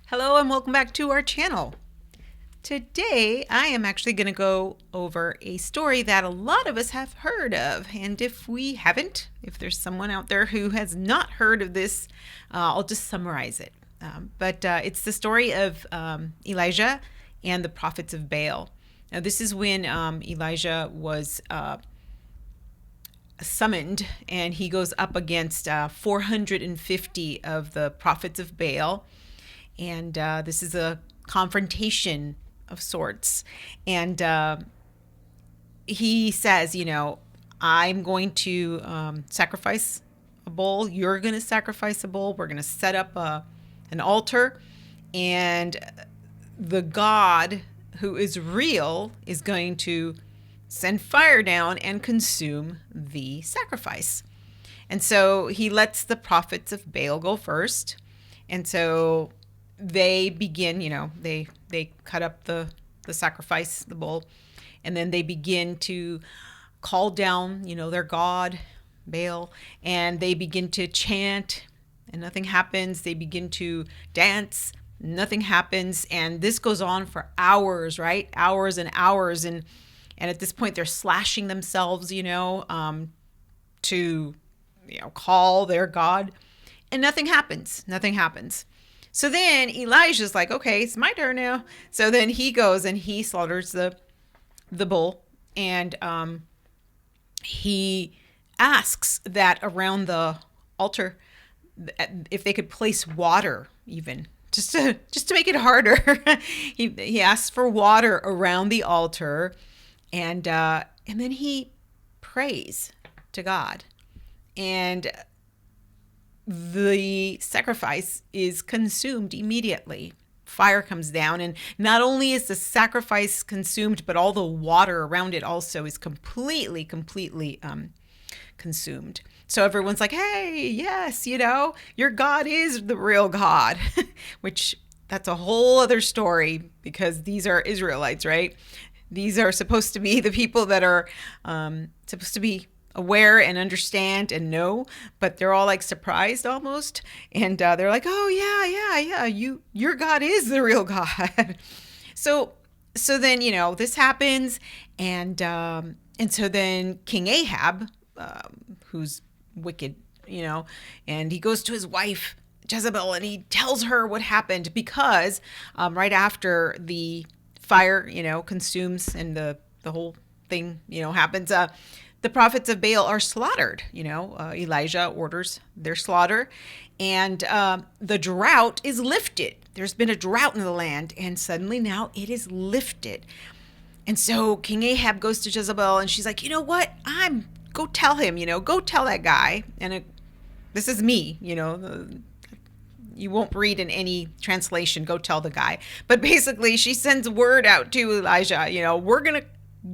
Hello and welcome back to our channel. Today I am actually going to go over a story that a lot of us have heard of, and if we haven't, if there's someone out there who has not heard of this, I'll just summarize it. But it's the story of Elijah and the prophets of Baal. Now this is when Elijah was summoned, and he goes up against 450 of the prophets of Baal. And this is a confrontation of sorts. And he says, I'm going to sacrifice a bull. You're going to sacrifice a bull. We're going to set up an altar. And the God who is real is going to send fire down and consume the sacrifice. And so he lets the prophets of Baal go first. And so they begin, they cut up the sacrifice, the bull, and then they begin to call down, their god, Baal, and they begin to chant, and nothing happens. They begin to dance, nothing happens, and this goes on for hours, right? Hours and hours, and at this point they're slashing themselves, to, call their god, and nothing happens. Nothing happens. So then Elijah's like, okay, it's my turn now. So then he goes and he slaughters the bull, and he asks that around the altar, if they could place water, even just to make it harder. he asks for water around the altar, and then he prays to God, and the sacrifice is consumed immediately. Fire comes down, and not only is the sacrifice consumed, but all the water around it also is completely consumed. So everyone's like, hey, yes, your God is the real God, which that's a whole other story, because these are Israelites, right? These are supposed to be the people that are supposed to be aware and understand and know, but they're all like surprised almost, and they're like, oh yeah, your God is the real God. so then this happens, and so then King Ahab, who's wicked, and he goes to his wife Jezebel and he tells her what happened, because right after the fire consumes and the whole thing happens, the prophets of Baal are slaughtered. Elijah orders their slaughter, and the drought is lifted. There's been a drought in the land, and suddenly now it is lifted. And so King Ahab goes to Jezebel, and she's like, you know what? Go tell him, go tell that guy. And this is me, you won't read in any translation, go tell the guy. But basically she sends word out to Elijah, we're going to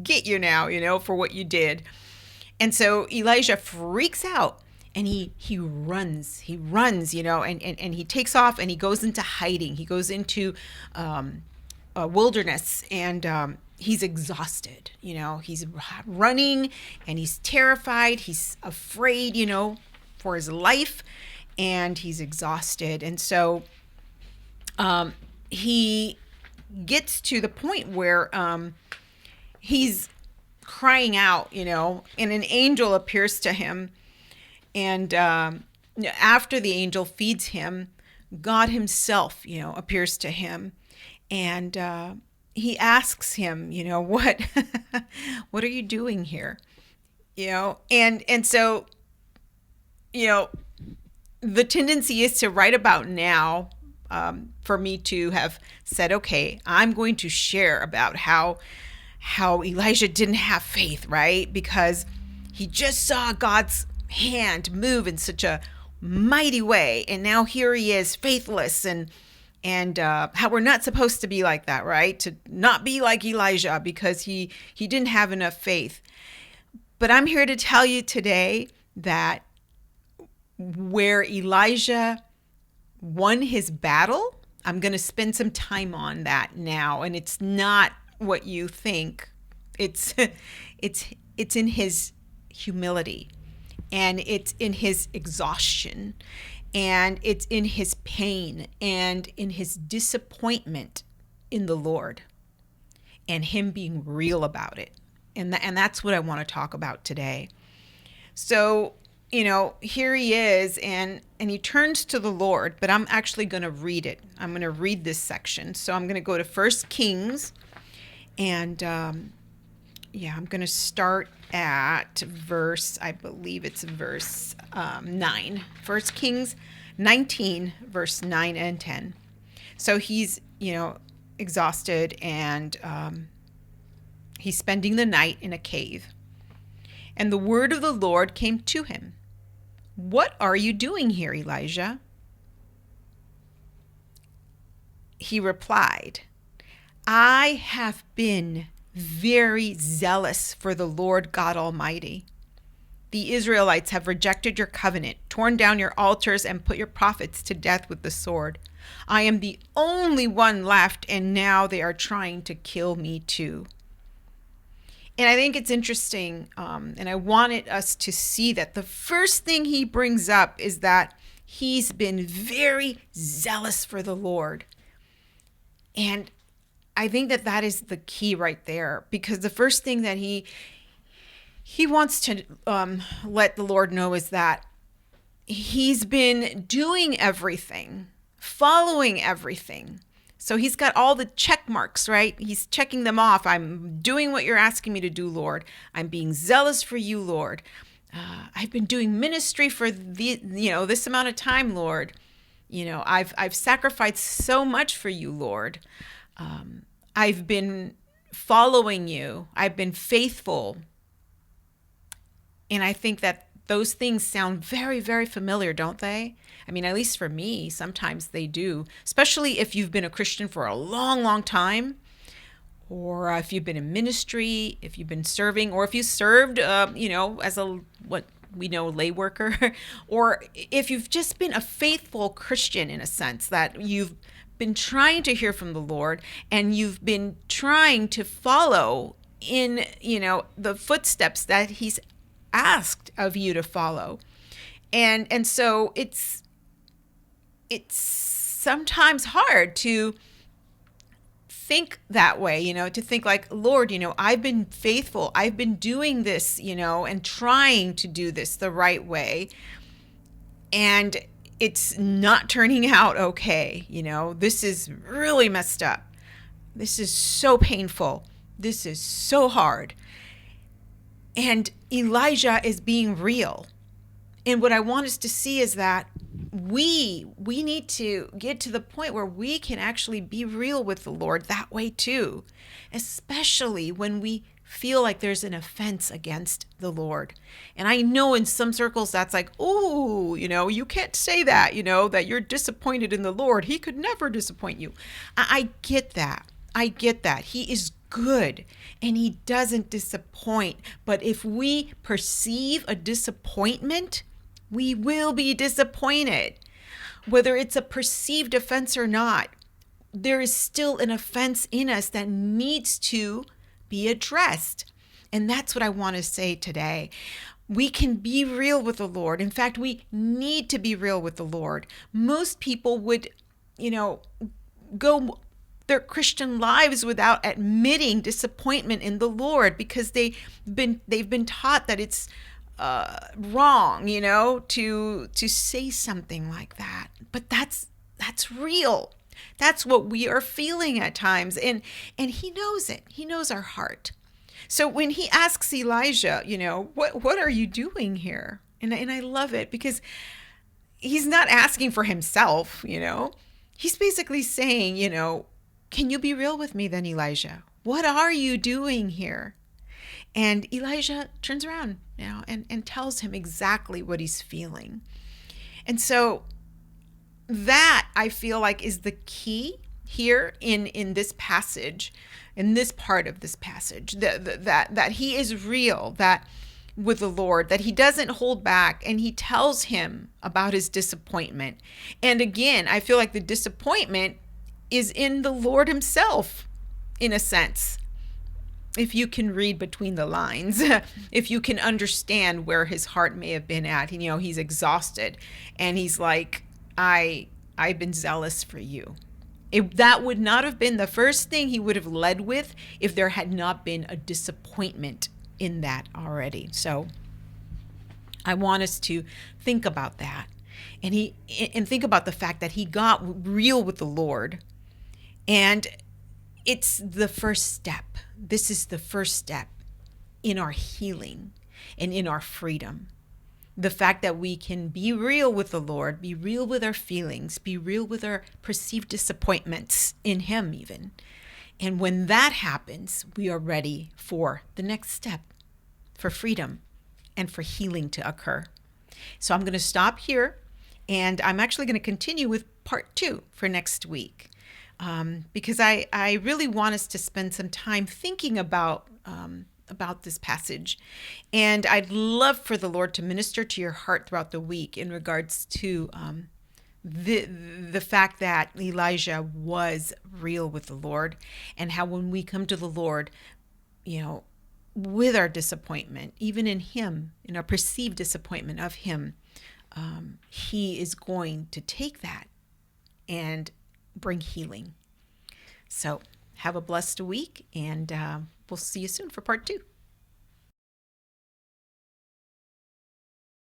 get you now, for what you did. And so Elijah freaks out, and he runs, and he takes off, and he goes into hiding. He goes into a wilderness, and he's exhausted. He's running, and he's terrified. He's afraid, for his life, and he's exhausted. And so he gets to the point where he's crying out, and an angel appears to him. And after the angel feeds him, God himself, appears to him. And he asks him, what, what are you doing here? And so, the tendency is to right about now, for me to have said, okay, I'm going to share about how Elijah didn't have faith, right? Because he just saw God's hand move in such a mighty way, and now here he is faithless, and how we're not supposed to be like that, right? To not be like Elijah, because he didn't have enough faith. But I'm here to tell you today that where Elijah won his battle, I'm going to spend some time on that now, and it's not what you think. It's in his humility, and it's in his exhaustion, And it's in his pain and in his disappointment in the Lord and him being real about it. And that's what I want to talk about today. So, here he is, and he turns to the Lord, but I'm actually going to read it. I'm going to read this section. So I'm going to go to 1 Kings, and I'm going to start at verse 9. 1 Kings 19, verse 9 and 10. So he's, exhausted, and he's spending the night in a cave. And the word of the Lord came to him. "What are you doing here, Elijah?" He replied, "I have been very zealous for the Lord God Almighty. The Israelites have rejected your covenant, torn down your altars, and put your prophets to death with the sword. I am the only one left, and now they are trying to kill me too." And I think it's interesting, and I wanted us to see that the first thing he brings up is that he's been very zealous for the Lord. And I think that is the key right there, because the first thing that he wants to let the Lord know is that he's been doing everything, following everything. So he's got all the check marks, right? He's checking them off. I'm doing what you're asking me to do, Lord. I'm being zealous for you, Lord. I've been doing ministry for this amount of time, Lord. I've sacrificed so much for you, Lord. I've been following you. I've been faithful. And I think that those things sound very, very familiar, don't they? I mean, at least for me, sometimes they do, especially if you've been a Christian for a long, long time, or if you've been in ministry, if you've been serving, or if you served, as what we know, lay worker, or if you've just been a faithful Christian in a sense, that you've been trying to hear from the Lord and you've been trying to follow in, the footsteps that he's asked of you to follow. And so it's sometimes hard to think that way, to think like, Lord, I've been faithful. I've been doing this, and trying to do this the right way. And it's not turning out okay. This is really messed up. This is so painful. This is so hard. And Elijah is being real. And what I want us to see is that we need to get to the point where we can actually be real with the Lord that way too, especially when we feel like there's an offense against the Lord. And I know in some circles that's like, oh, you can't say that, that you're disappointed in the Lord. He could never disappoint you. I get that. He is good and he doesn't disappoint. But if we perceive a disappointment, we will be disappointed. Whether it's a perceived offense or not, there is still an offense in us that needs to be addressed. And that's what I want to say today. We can be real with the Lord. In fact, we need to be real with the Lord. Most people would, go their Christian lives without admitting disappointment in the Lord because they've been taught that it's wrong, to say something like that. But that's real. That's what we are feeling at times. And he knows it. He knows our heart. So when he asks Elijah, what are you doing here? And I love it because he's not asking for himself, He's basically saying, can you be real with me then, Elijah? What are you doing here? And Elijah turns around now and tells him exactly what he's feeling. And so that, I feel like, is the key here in this passage, in this part of this passage, that he is real, that with the Lord, that he doesn't hold back, and he tells him about his disappointment. And again, I feel like the disappointment is in the Lord himself, in a sense. if you can read between the lines, if you can understand where his heart may have been at. He's exhausted, and he's like, I've been zealous for you. That would not have been the first thing he would have led with if there had not been a disappointment in that already. So I want us to think about that, and think about the fact that he got real with the Lord, and it's the first step. This is the first step in our healing and in our freedom. The fact that we can be real with the Lord, be real with our feelings, be real with our perceived disappointments in him even. And when that happens, we are ready for the next step, for freedom and for healing to occur. So I'm going to stop here, and I'm actually going to continue with part 2 for next week, because I really want us to spend some time thinking about this passage. And I'd love for the Lord to minister to your heart throughout the week in regards to the fact that Elijah was real with the Lord, and how when we come to the Lord, with our disappointment, even in him, in our perceived disappointment of him, he is going to take that and bring healing. So have a blessed week, and we'll see you soon for part 2.